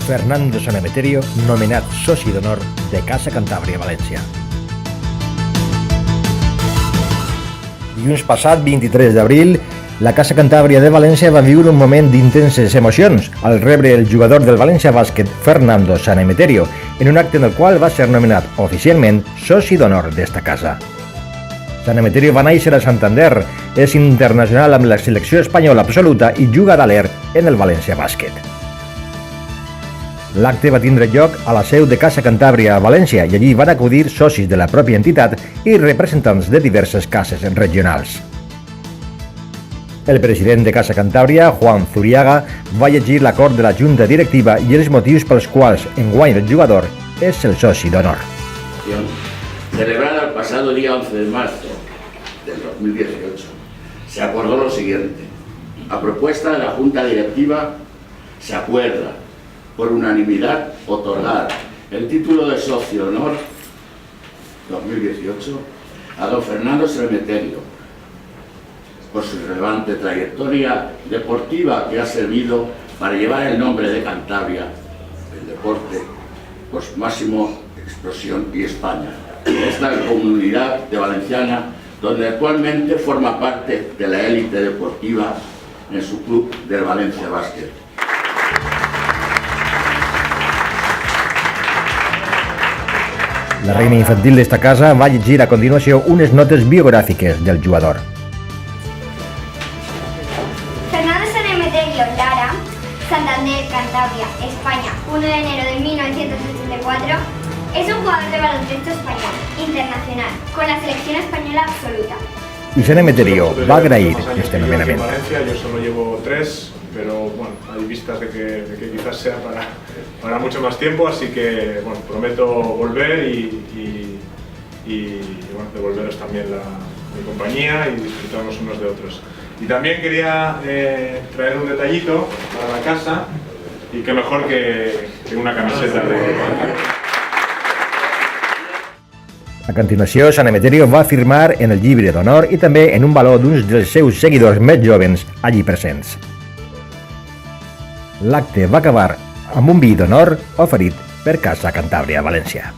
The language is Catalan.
Fernando San Emeterio, nomenat soci d'honor de Casa Cantàbria València. Dilluns passat, 23 d'abril, la Casa Cantàbria de València va viure un moment d'intenses emocions al rebre el jugador del València Bàsquet, Fernando San Emeterio, en un acte en el qual va ser nomenat oficialment soci d'honor d'esta casa. San Emeterio va néixer a Santander, és internacional amb la selecció espanyola absoluta i juga d'aler en el València Bàsquet. L'acte va tindre lloc a la seu de Casa Cantàbria a València i allí van acudir socis de la pròpia entitat i representants de diverses cases regionals. El president de Casa Cantàbria, Juan Zuriaga, va llegir l'acord de la Junta Directiva i els motius pels quals enguany el jugador és el soci d'honor. Celebrada el pasado día 11 de marzo del 2018, se acordó lo siguiente. A propuesta de la Junta Directiva se acuerda por unanimidad otorgar el título de socio de honor 2018 a don Fernando San Emeterio por su relevante trayectoria deportiva que ha servido para llevar el nombre de Cantabria, el deporte, por su máxima explosión y España. Esta comunidad de valenciana, donde actualmente forma parte de la élite deportiva en su club del Valencia Bàsquet. La reina infantil d'esta casa va llegir a continuació unes notes biogràfiques del jugador. Fernando San Emeterio Lara, Santander, Cantabria, España, 1 de enero de 1984, es un jugador de baloncesto español, internacional, con la selección española absoluta. Y San Emeterio va agrair este nomenamiento. En Valencia yo solo llevo 3, pero bueno, hay vistas de que quizás sea para mucho más tiempo, así que bueno, prometo volver y bueno, devolveros también mi compañía y disfrutarnos unos de otros. Y también quería traer un detallito para la casa, y qué mejor que una camiseta de... A continuació, San Emeterio va firmar en el llibre d'honor i també en un baló d'uns dels seus seguidors més jovens allí presents. L'acte va acabar amb un vi d'honor oferit per Casa Cantàbria València.